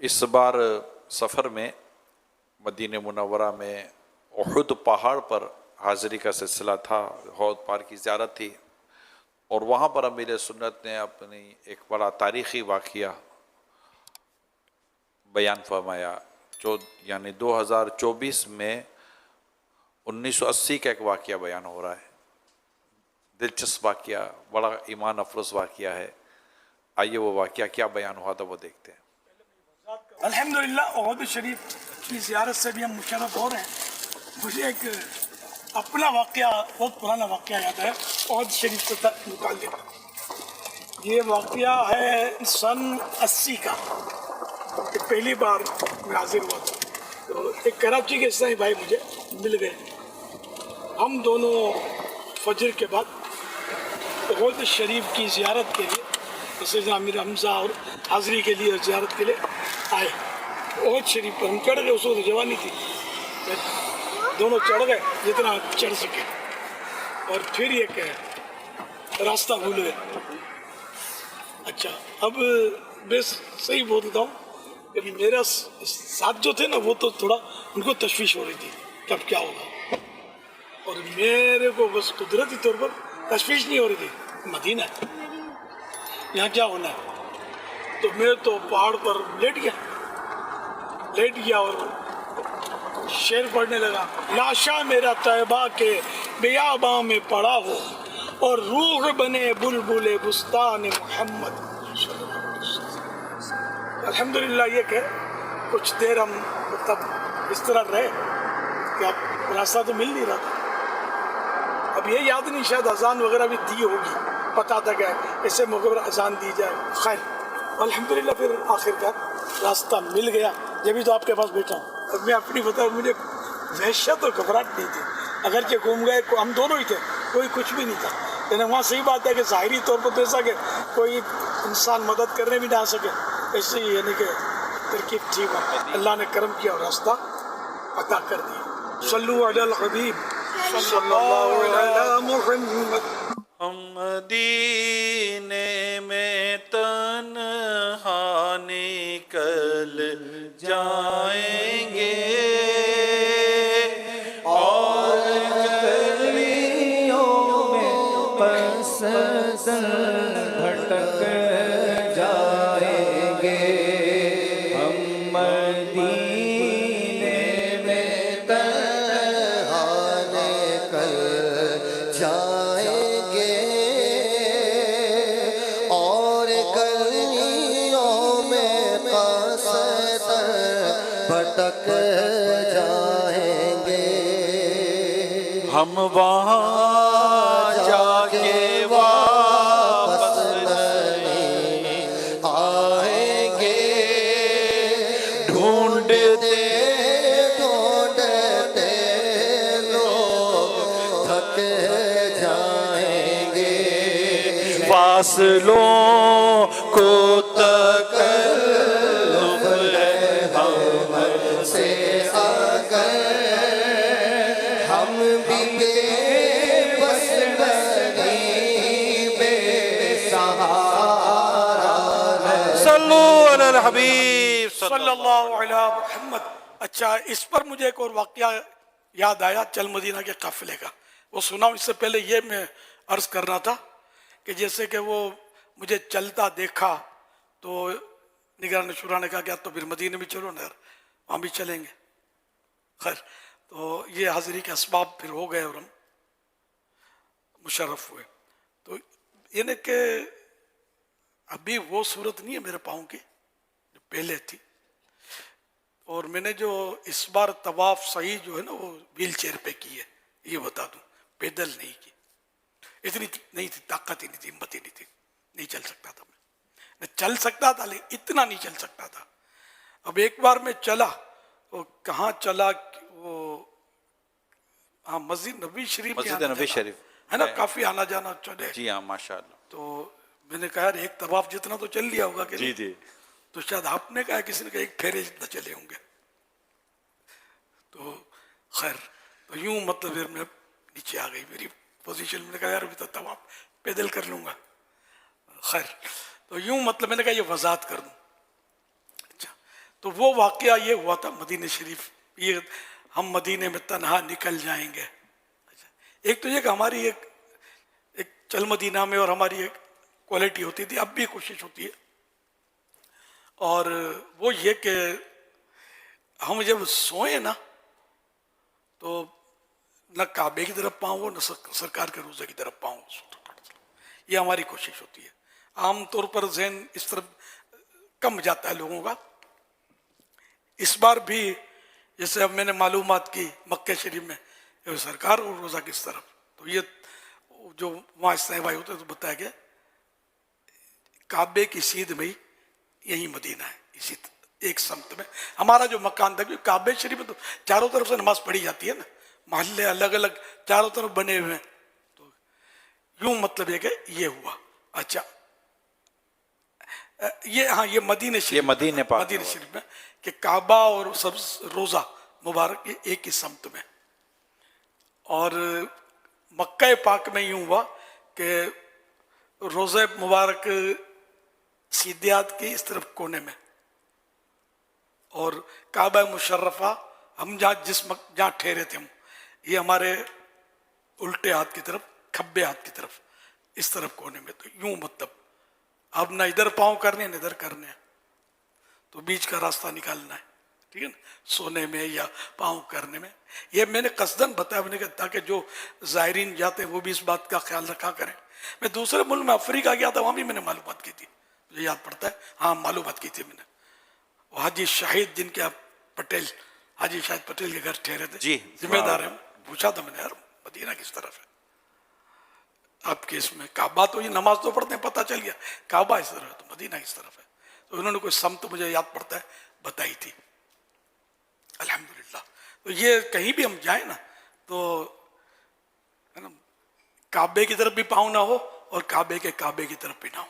इस बार सफ़र में मदीने मुनव्वरा में उहुद पहाड़ पर हाज़िरी का सिलसिला था। हौद पार की ज़ियारत थी और वहाँ पर अमीर सुन्नत ने अपनी एक बड़ा तारीख़ी वाक़िया बयान फरमाया। जो यानी 2024 में 1980 का एक वाक़िया बयान हो रहा है। दिलचस्प वाक़िया, बड़ा ईमान अफरोज़ वाक़िया है। आइए वो वाक़िया क्या बयान हुआ था वो देखते हैं। अल्हम्दुलिल्लाह उहुद शरीफ की ज़ियारत से भी हम मुशर्रफ हो रहे हैं। मुझे एक अपना वाक़या, बहुत पुराना वाक़या याद है उहुद शरीफ से मुताल्लिक़। ये वाक़या है सन 80 का। पहली बार मैं हाजिर हुआ था तो एक कराची के ईसाई भाई मुझे मिल गए। हम दोनों फजर के बाद उहुद शरीफ की ज़ियारत के लिए, सैयदना अमीर हमज़ा और हाज़िरी के लिए ज़ियारत के लिए आए। उहुद शरीफ पर हम चढ़ गए। उस वक्त जवानी थी, दोनों चढ़ गए जितना चढ़ सके और फिर ये कहे रास्ता भूल गए। अच्छा, अब मैं सही बोलता हूँ कि मेरा साथ जो थे ना वो तो थोड़ा उनको तशवीश हो रही थी कि अब क्या होगा, और मेरे को बस कुदरती तौर पर तशवीश नहीं हो रही थी। मदीना है, यहाँ क्या होना है। तो मैं तो पहाड़ पर लेट गया और शेर पढ़ने लगा। लाशा मेरा तैबा के बियाबा में पड़ा हो और रूह बने बुलबुले बुस्तान मोहम्मद। अल्हम्दुलिल्लाह ये कह कुछ देर हम तब इस तरह रहे कि अब रास्ता तो मिल नहीं रहा था। अब ये याद नहीं, शायद अजान वगैरह भी दी होगी, पता था कि ऐसे मौके पर अजान दी जाए। खैर अल्हम्दुलिल्लाह फिर आखिरकार रास्ता मिल गया। जब भी तो आपके पास बैठा हूँ। अब मैं अपनी बता, मुझे वहशत और घबराहट नहीं थी। अगर के घूम गए, हम दोनों ही थे, कोई कुछ भी नहीं था। लेकिन वहाँ सही बात है कि ज़ाहिरी तौर पर तो ऐसा कि कोई इंसान मदद करने भी ना आ सके, ऐसे ही यानी कि तरकीब थी। अल्लाह ने करम किया और रास्ता अता कर दिया। सल्लु अलल हबीब सल्लल्लाहु अलैहि मुहम्मद। हम मदीने में तन्हा निकल जाएंगे और गलियों में पैदल भटक जाएंगे। हम मदीने में तन्हा निकल जाएंगे और गलियों में पैदल भटक जाएंगे। हम वहाँ जाके वापस नहीं आएंगे। ढूंढते ढूंढते लोग थक जाएंगे। फासलों को तकल्लुफ़ से अगर हम भी बेबस नहीं, बेसहारा सल्लु अलल हबीब सल्लल्लाहु अलैहि मुहम्मद। अच्छा, इस पर मुझे एक और वाक़या याद आया चल मदीना के काफिले का, वो सुनाऊं। इससे पहले ये मैं अर्ज़ करना था कि जैसे कि वो मुझे चलता देखा तो निगरान शुरा ने कहा कि तो फिर मदीने में चलो ना यार, वहाँ भी चलेंगे। खैर तो ये हाज़िरी के असबाब फिर हो गए और हम मुशर्रफ हुए। तो यानी कि अभी वो सूरत नहीं है मेरे पाँव की जो पहले थी। और मैंने जो इस बार तवाफ सही जो है ना वो व्हील चेयर पे की है, ये बता दूं, पैदल नहीं की। इतनी नहीं थी, ताकत ही नहीं थी, हिम्मत ही नहीं थी, नहीं चल सकता था। मैं चल सकता था लेकिन इतना नहीं चल सकता था। अब एक बार मैं चला तो कहाँ चला, वो हाँ मस्जिद नबी शरीफ मस्जिद नबी शरीफ है ना, काफी आना जाना चले। जी हाँ, माशाअल्लाह। तो मैंने कहा यार एक तवाफ जितना तो चल लिया होगा कि जी जी। तो शायद आपने कहा, किसी ने कहा एक फेरे जितना चले होंगे। तो खैर तो यूं मतलब फिर मैं नीचे आ गई मेरी पोजीशन। मैंने कहा यार अभी तो तवाफ पैदल कर लूँगा। खैर तो यूं मतलब मैंने कहा ये वजाहत कर दूँ। अच्छा तो वो वाकया ये हुआ था मदीने शरीफ, ये हम मदीने में तन्हा निकल जाएंगे। अच्छा, एक तो ये कि हमारी एक चल मदीना में और हमारी एक क्वालिटी होती थी, अब भी कोशिश होती है, और वो ये कि हम जब सोए ना तो न काबे की तरफ पाऊँ न सरकार के रोज़े की तरफ पाऊँ, ये हमारी कोशिश होती है। आमतौर पर जहन इस तरफ कम जाता है लोगों का। इस बार भी जैसे अब मैंने मालूमात की मक्के शरीफ में सरकार और रोज़ा किस तरफ, तो ये जो वहाँ इस्लाही भाई होते तो बताया गया काबे की सीध में ही यही मदीना है, इसी एक समत में हमारा जो मकान था। क्योंकि काबे शरीफ में तो चारों तरफ से नमाज पढ़ी जाती है ना, मोहल्ले अलग अलग चारों तरफ बने हुए हैं, तो यूं मतलब ये कि ये हुआ। अच्छा, ये हाँ, ये मदीने शरीफ, मदीने शरीफ में कि काबा और सब रोजा मुबारक ये एक ही समत में। और मक्का पाक में यूं हुआ कि रोज़े मुबारक सीधियात के इस तरफ कोने में, और काबा मुशर्रफा हम जहाँ ठहरे थे हम, ये हमारे उल्टे हाथ की तरफ, खब्बे हाथ की तरफ, इस तरफ कोने में। तो यूं मतलब अब ना इधर पाँव करने न इधर करने हैं, तो बीच का रास्ता निकालना है, ठीक है ना, सोने में या पाँव करने में। ये मैंने कसदन बताया मैंने कहा ताकि जो ज़ायरीन जाते हैं वो भी इस बात का ख्याल रखा करें। मैं दूसरे मुल्क में अफ्रीका गया था, वहाँ भी मैंने मालूमात की थी, मुझे याद पड़ता है, हाँ मालूमात की थी मैंने। हाजी शाहिद जिनके आप पटेल, हाजी शाहिद पटेल के घर ठहरे थे, जी जिम्मेदार है, पूछा था मैंने यार मदीना किस तरफ है आपके इसमें। काबा तो ये नमाज तो पढ़ते हैं, पता चल गया काबा इस तरफ है, तो मदीना किस तरफ है। तो उन्होंने कोई समत मुझे याद पड़ता है बताई थी, अल्हम्दुलिल्लाह। तो ये कहीं भी हम जाए ना तो है ना, काबे की तरफ भी पाँव ना हो और काबे की तरफ भी ना हो।